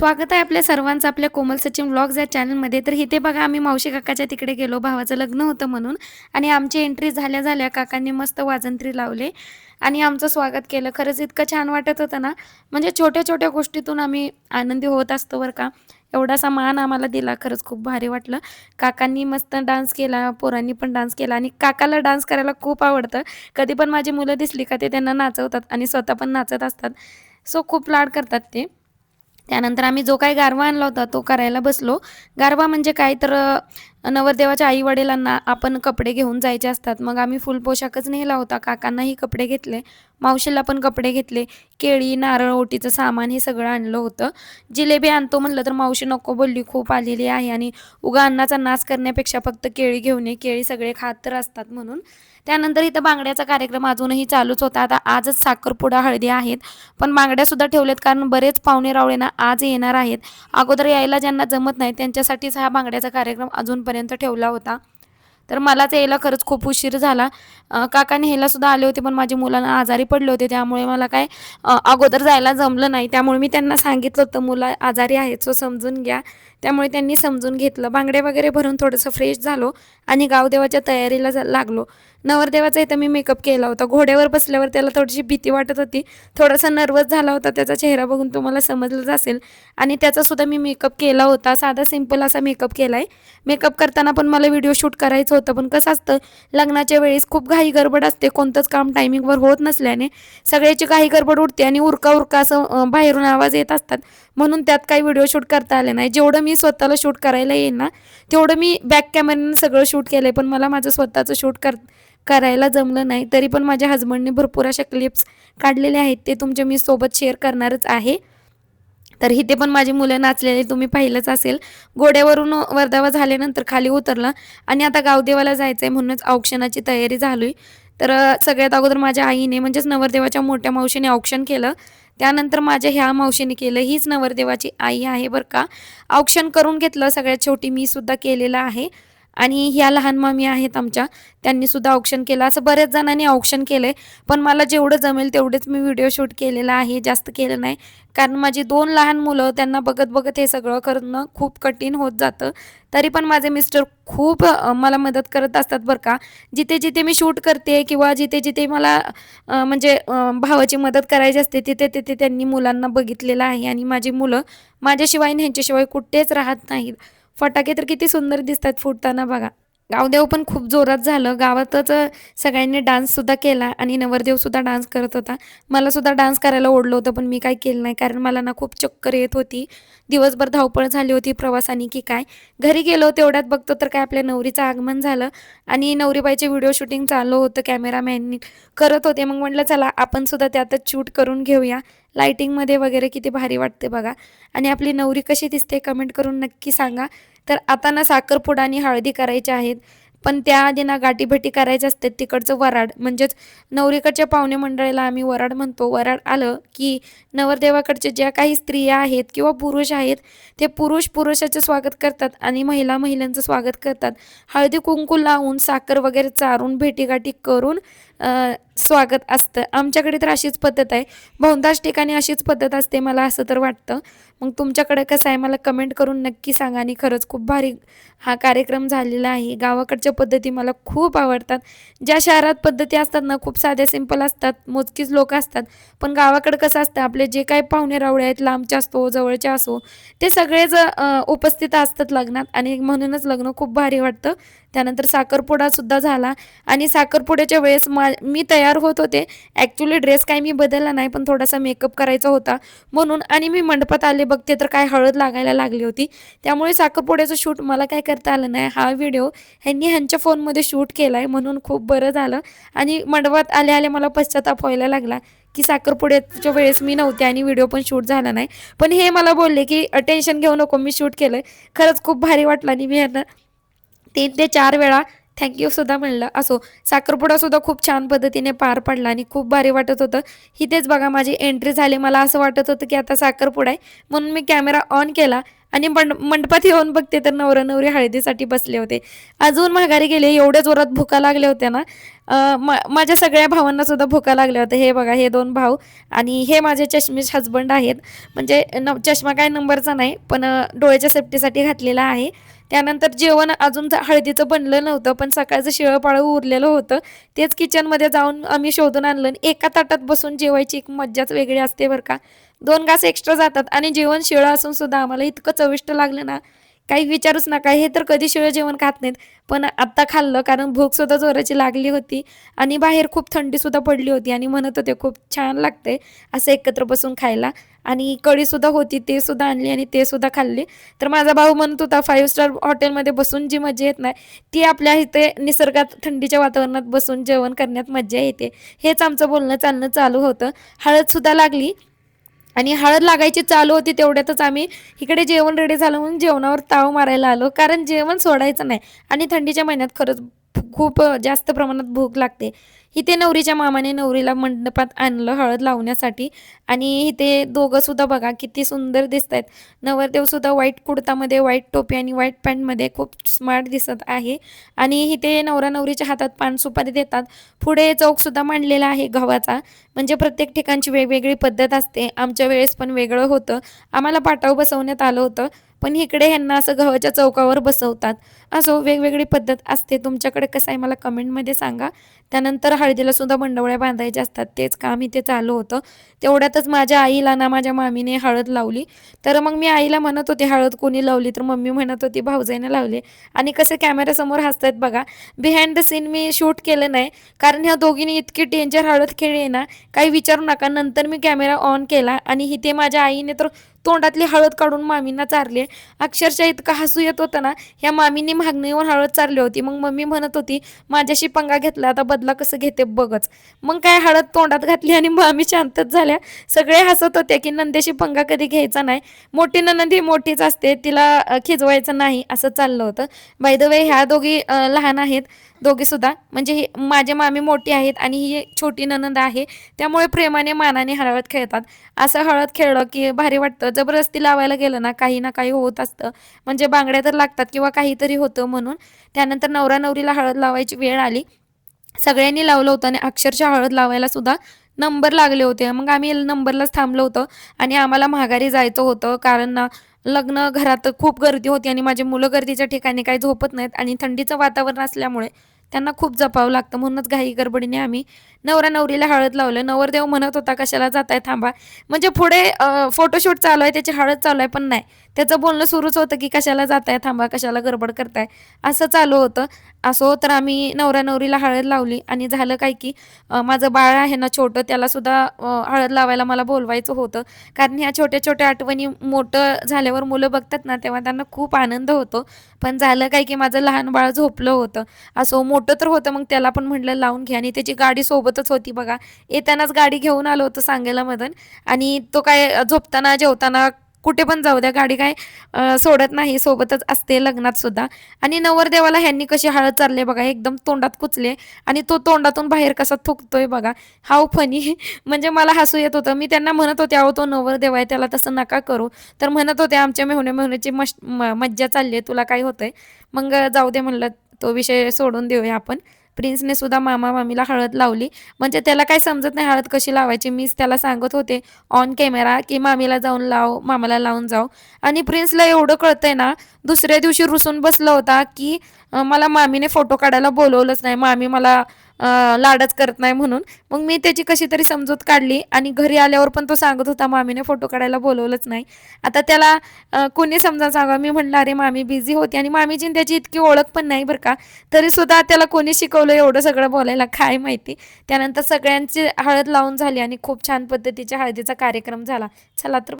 स्वागत आहे आपल्या सर्वांचं आपल्या कोमल सचिन व्लॉग्स या चॅनलमध्ये. तर इथे बघा आम्ही मावशी काकाच्या तिकडे गेलो, भावाचं लग्न होतं म्हणून. आणि आमची एंट्री झाल्या झाल्या काकांनी मस्त वाजंत्री लावले आणि आमचं स्वागत केलं. खरंच इतकं छान वाटत होतं ना, म्हणजे छोट्या छोट्या गोष्टीतून आम्ही आनंदी होत असतो बरं का. एवढासा मान आम्हाला दिला, खरंच खूप भारी वाटलं. काकांनी मस्त डान्स केला, पोरांनी पण डान्स केला आणि काकाला डान्स करायला खूप आवडतं. कधी पण माझी मुलं दिसली का ते त्यांना नाचवतात आणि स्वतः पण नाचत असतात. सो खूप लाड करतात ते. त्यानंतर आम्ही जो काही गारवा आणला होता तो करायला बसलो. गारवा म्हणजे काय तर नवरदेवाच्या आई-वडिलांना आपण कपडे घेऊन जायचे असतात. मग आम्ही फुल पोशाखच नेला होता. काकांनाही कपडे घेतले, मावशीला पण कपडे घेतले. केळी, नारळ, ओटीचं सामान हे सगळं आणलं होतं. जिलेबी आणतो म्हणलं तर मावशी नको बोलली, खूप आलेली आहे आणि उगा अन्नाचा नाश करण्यापेक्षा फक्त केळी घेऊन ये, केळी सगळे खात तर असतात म्हणून. त्यानंतर इथं बांगड्याचा कार्यक्रम अजूनही चालूच होता. आता आजच साखरपुडा, हळदी आहेत. पण बांगड्यासुद्धा ठेवलेत कारण बरेच पाहुणे-रावळे ना आज येणार आहेत. अगोदर यायला ज्यांना जमत नाही त्यांच्यासाठीच हा बांगड्याचा कार्यक्रम अजूनपर्यंत ठेवला होता. तर मलाच यायला खरंच खूप उशीर झाला. काका न्यायलासुद्धा आले होते पण माझी मुलांना आजारी पडले होते त्यामुळे मला काय अगोदर जायला जमलं नाही. त्यामुळे मी त्यांना सांगितलं होतं मुलं आजारी आहेत सो समजून घ्या. त्यामुळे त्यांनी समजून घेतलं. बांगडे वगैरे भरून थोडंसं फ्रेश झालो आणि गावदेवाच्या तयारीला लागलो. नवरदेवाचा इथं मी मेकअप केला होता. घोड्यावर बसल्यावर त्याला थोडीशी भीती वाटत होती. थोडासा नर्वस झाला होता. त्याचा चेहरा बघून तुम्हाला समजलंच असेल. आणि त्याचासुद्धा मी मेकअप केला होता. साधा सिंपल असा मेकअप केला आहे. मेकअप करताना पण मला व्हिडिओ शूट करायचं होतं. पण कसं असतं लग्नाच्या वेळेस खूप घाई गडबड असते. कोणतंच काम टायमिंगवर होत नसल्याने सगळ्याची घाई गडबड उडते आणि उरका उरका असं बाहेरून आवाज येत असतात. म्हणून त्यात काही व्हिडिओ शूट करता आले नाही. जेवढं मी स्वतःला शूट करायला येईल ना तेवढं मी बॅक कॅमेऱ्याने सगळं शूट केलं आहे. पण मला माझं स्वतःचं शूट करायला जमलं नाही. तरी पण माझ्या हजबंडने भरपूर अशा क्लिप्स काढलेले आहेत. ते तुमच्या मी सोबत शेअर करणारच आहे. तर इथे पण माझी मुलं नाचलेली तुम्ही पाहिलंच असेल. घोड्यावरून वर्धावा झाल्यानंतर खाली उतरला आणि आता गावदेवाला जायचं आहे म्हणूनच औक्षणाची तयारी झाली. तर सगळ्यात अगोदर माझ्या आईने म्हणजेच नवरदेवाच्या मोठ्या मावशीने औक्षण केलं. त्यानंतर माझ्या ह्या मावशीने केलं. हीच नवरदेवाची आई आहे बरं का. औक्षण करून घेतलं. सगळ्यात शेवटी मी सुद्धा केलेलं आहे. आणि ह्या लहान मामी आहेत आमच्या, त्यांनीसुद्धा औक्षण केलं. असं बऱ्याच जणांनी औक्षण केलं आहे. पण मला जेवढं जमेल तेवढेच मी व्हिडिओ शूट केलेला आहे, जास्त केलं नाही. कारण माझी 2 लहान मुलं त्यांना बघत बघत हे सगळं करणं खूप कठीण होत जातं. तरी पण माझे मिस्टर खूप मला मदत करत असतात बरं का. जिथे जिथे मी शूट करते किंवा जिथे जिथे मला म्हणजे भावाची मदत करायची असते तिथे तिथे त्यांनी मुलांना बघितलेलं आहे. आणि माझी मुलं माझ्याशिवाय आणि ह्यांच्याशिवाय कुठेच राहत नाहीत. फटाके तर किती सुंदर दिसतात फुटताना बघा. गावदेव पण खूप जोरात झालं. गावातच सगळ्यांनी डान्ससुद्धा केला आणि नवरदेवसुद्धा डान्स करत होता. मलासुद्धा डान्स करायला ओढलं होतं पण मी काय केलं नाही कारण मला ना खूप चक्कर येत होती. दिवसभर धावपळ झाली होती प्रवासाने की काय. घरी गेलो तेवढ्यात बघतो तर काय आपल्या नवरीचं आगमन झालं आणि नवरीबाईचे व्हिडिओ शूटिंग चालू होतं. कॅमेरामॅननी करत होते. मग म्हटलं चला आपण सुद्धा त्यातच शूट करून घेऊया. लाईटिंगमध्ये वगैरे किती भारी वाटते बघा. आणि आपली नवरी कशी दिसते कमेंट करून नक्की सांगा. तर आता ना साखरपुडा आणि हळदी करायच्या आहेत. पण त्याआधी ना गाठीभेटी करायच्या असतात. तिकडचं वऱ्हाड म्हणजेच नवरीकडच्या पाहुणे मंडळीला आम्ही वऱ्हाड म्हणतो. वऱ्हाड आलं की नवरदेवाकडच्या ज्या काही स्त्रिया आहेत किंवा पुरुष आहेत ते पुरुष पुरुषाचं स्वागत करतात आणि महिला महिलांचं स्वागत करतात. हळदी कुंकू लावून साखर वगैरे चारून भेटीगाठी करून स्वागत असतं. आमच्याकडे तर अशीच पद्धत आहे. बहुतांश ठिकाणी अशीच पद्धत असते मला असं तर वाटतं. मग तुमच्याकडे कसं आहे मला कमेंट करून नक्की सांगा. आणि खरंच खूप भारी हा कार्यक्रम झालेला आहे. गावाकडच्या पद्धती मला खूप आवडतात. ज्या शहरात पद्धती असतात ना खूप साध्या सिंपल असतात, मोजकीच लोक असतात. पण गावाकडं कसं असतं आपले जे काही पाहुणे रावळे आहेत लांबचे असो जवळचे असो ते सगळेच उपस्थित असतात लग्नात आणि म्हणूनच लग्न खूप भारी वाटतं. त्यानंतर साखरपुडासुद्धा झाला आणि साखरपुड्याच्या वेळेस मी तयार होत होते. ॲक्च्युली ड्रेस काही मी बदलला नाही पण थोडासा मेकअप करायचा होता म्हणून. आणि मी मंडपात आले बघते तर काय हळद लागायला लागली होती. त्यामुळे साखरपुड्याचं शूट मला काय करता आलं नाही. हा व्हिडिओ ह्यांनी ह्यांच्या फोनमध्ये शूट केला आहे म्हणून खूप बरं झालं. आणि मंडपात आले आले मला पश्चाताप व्हायला लागला की साखरपुड्याच्या वेळेस मी नव्हते आणि व्हिडिओ पण शूट झाला नाही. पण हे मला बोलले की टेन्शन घेऊ नको मी शूट केलं आहे. खरंच खूप भारी वाटलं आणि मी ह्यांना 3 ते 4 वेळा थँक्यूसुद्धा म्हणलं. असो साखरपुडासुद्धा खूप छान पद्धतीने पार पडला आणि खूप भारी वाटत होतं. इथेच बघा माझी एंट्री झाली. मला असं वाटत होतं की आता साखरपुडा आहे म्हणून मी कॅमेरा ऑन केला आणि मंडपात येऊन बघते तर नवरा नवरी हळदीसाठी बसले होते. अजून माघारी गेले, एवढ्या जोरात भुका लागल्या होत्या ना. माझ्या सगळ्या भावांना सुद्धा भुका लागल्या होत्या. हे बघा, हे 2 भाऊ आणि हे माझे चष्मीश हजबंड आहेत. म्हणजे चष्मा काय नंबरचा नाही, पण डोळ्याच्या सेफ्टीसाठी घातलेला आहे. त्यानंतर जेवण अजून हळदीचं बनलं नव्हतं, पण सकाळचं शिळं उरलेलं होतं. तेच किचनमध्ये जाऊन आम्ही शोधून आणलं आणि एका ताटात बसून जेवायची एक मज्जाच वेगळी असते बरं का. 2 घास एक्स्ट्रा जातात आणि जेवण शिळं असून सुद्धा आम्हाला इतकं चविष्ट लागलं ना, काही विचारूच नका. हे तर कधी शिळं जेवण खात नाहीत, पण आत्ता खाल्लं कारण भूक सुद्धा जोराची लागली होती आणि बाहेर खूप थंडी सुद्धा पडली होती आणि म्हणत होते खूप छान लागते असं एकत्र बसून खायला. आणि कढी सुद्धा होती, ते सुद्धा आणली आणि ते सुद्धा खाल्ली. तर माझा भाऊ म्हणत होता 5 स्टार हॉटेलमध्ये बसून जी मजा येत नाही, ती आपल्या इथे निसर्गात थंडीच्या वातावरणात बसून जेवण करण्यात मज्जा येते. हेच आमचं बोलणं चालणं चालू होतं. हळद सुद्धा लागली आणि हळद लागायची चालू होती तेवढ्यातच आम्ही इकडे जेवण रेडी झालं म्हणून जेवणावर ताव मारायला आलो, कारण जेवण सोडायचं नाही. आणि थंडीच्या महिन्यात खरंच खूप जास्त प्रमाणात भूक लागते. इथे नवरीच्या मामाने नवरीला मंडपात आणलं हळद लावण्यासाठी आणि इथे दोघं सुद्धा बघा किती सुंदर दिसत आहेत. नवरदेव सुद्धा व्हाईट कुर्तामध्ये, व्हाईट टोपी आणि व्हाईट पॅन्टमध्ये खूप स्मार्ट दिसत आहे. आणि इथे नवरा नवरीच्या हातात पान सुपारी देतात. पुढे चौक सुद्धा मांडलेला आहे गव्हाचा. म्हणजे प्रत्येक ठिकाणची वेगवेगळी पद्धत असते. आमच्या वेळेस पण वेगळं होतं. आम्हाला पाटावर बसवण्यात आलं होतं, पण इकडे ह्यांना असं गव्हाच्या चौकावर बसवतात. असो, वेगवेगळी पद्धत असते. तुमच्याकडे कसं आहे मला कमेंटमध्ये सांगा. त्यानंतर हळदीला सुद्धा मंडवळ्या बांधायच्या असतात, तेच काम इथे चालू होतं. तेवढ्यातच माझ्या आईला ना माझ्या मामीने हळद लावली. तर मग मी आईला म्हणत होते हळद कोणी लावली, तर मम्मी म्हणत होती भाऊजाईने लावली. आणि कसे कॅमेऱ्यासमोर हसतायत बघा. Behind the scene me shoot केलं नाही, कारण ह्या दोघींनी इतकी डेंजर हळद खेळली ना, काही विचारू नका. नंतर मी कॅमेरा ऑन केला आणि इथे माझ्या आईने तर तोंडातली हळद काढून मामींना चारली. अक्षरशः इतकं हसू येत होतं ना. ह्या मामींनी मागणीवर हळद चारली होती. मग मम्मी म्हणत होती माझ्याशी पंगा घेतला, आता बदला कसं घेते बघच. मग काय हळद तोंडात घातली आणि मामी शांतच झाल्या. सगळे हसत होते की नंदेशी पंगा कधी घ्यायचा नाही, मोठी ननंद ही मोठीच असते, तिला खिजवायचं नाही, असं चाललं होतं. बाय द वे ह्या दोघी लहान आहेत, दोघी सुद्धा. म्हणजे माझी मामी मोठी आहेत आणि ही छोटी ननंद आहे, त्यामुळे प्रेमाने मानाने हळद खेळतात. असं हळद खेळलं की भारी वाटतं. जबरदस्ती लावायला गेलं ना काही ना काही होत असतं. म्हणजे बांगड्या तर लागतात किंवा काहीतरी होतं म्हणून. त्यानंतर नवरा नवरीला हळद लावायची वेळ आली. सगळ्यांनी लावलं होतं आणि अक्षरशः हळद लावायला सुद्धा नंबर लागले होते. मग आम्ही नंबरलाच थांबलो होतो आणि आम्हाला माघारी जायचं होतं, कारण ना लग्न घरात खूप गर्दी होती आणि माझी मुलं गर्दीच्या ठिकाणी काही झोपत नाहीत आणि थंडीचं वातावरण असल्यामुळे त्यांना खूप जपावं लागतं. म्हणूनच घाई गडबडीने आम्ही नवरा नवरीला हळद लावलं. नवरदेव म्हणत होता कशाला जाताय थांबा. म्हणजे पुढे फोटोशूट चालू आहे, त्याची हळद चालू आहे, पण नाही, त्याचं बोलणं सुरूच होतं की कशाला जाताय थांबा, कशाला गडबड करताय, असं चालू होतं. असो, तर आम्ही नवरा नवरीला हळद लावली आणि झालं काय की माझं बाळ आहे ना छोटं, त्याला सुद्धा हळद लावायला मला बोलवायचं होतं. कारण ह्या छोट्या छोट्या आठवणी मोठं झाल्यावर मुलं बघतात ना, तेव्हा त्यांना खूप आनंद होतो. पण झालं काय की माझं लहान बाळ झोपलं होतं. असो, मोठं तर होतं, मग त्याला पण म्हटलं लावून घ्या आणि त्याची गाडी सोबतच होती बघा. येतानाच गाडी घेऊन आलो होतो सांगायला मदन. आणि तो काय झोपताना जेवताना कुठे पण जाऊ द्या, गाडी काय सोडत नाही, सोबतच असते लग्नात सुद्धा. आणि नवरदेवाला ह्यांनी कशी हळद चालले बघा, एकदम तोंडात कुचले आणि तो तोंडातून बाहेर कसा थुकतोय बघा. हाव फनी. म्हणजे मला हसू येत होतं. मी त्यांना म्हणत होते अहो तो नवरदेव आहे, त्याला तसं नका करू. तर म्हणत होते आमच्या मेहुणे मेहुण्याची मज्जा चालली आहे, तुला काय होतंय. मग जाऊ दे म्हणलं, तो विषय सोडून देऊया आपण. प्रिन्सने सुद्धा मामा मामीला हळद लावली. म्हणजे त्याला काही समजत नाही हळद कशी लावायची. मीच त्याला सांगत होते ऑन कॅमेरा की मामीला जाऊन लाव, मामाला लावून जाऊ. आणि प्रिन्सला एवढं कळतंय ना, दुसऱ्या दिवशी रुसून बसला होता की मला मामीने फोटो काढायला बोलवलंच नाही, मामी मला लाडच करत नाही म्हणून. मग मी त्याची कशी तरी समजूत काढली आणि घरी आल्यावर पण तो सांगत होता मामीने फोटो काढायला बोलवलंच नाही. आता त्याला कोणी समजा सांगा. मी म्हणलं अरे मामी बिझी होती आणि मामीची त्याची इतकी ओळख पण नाही बरं का. तरी सुद्धा त्याला कोणी शिकवलं एवढं सगळं बोलायला काय माहिती. त्यानंतर सगळ्यांची हळद लावून झाली आणि खूप छान पद्धतीच्या हळदीचा कार्यक्रम झाला. चला तर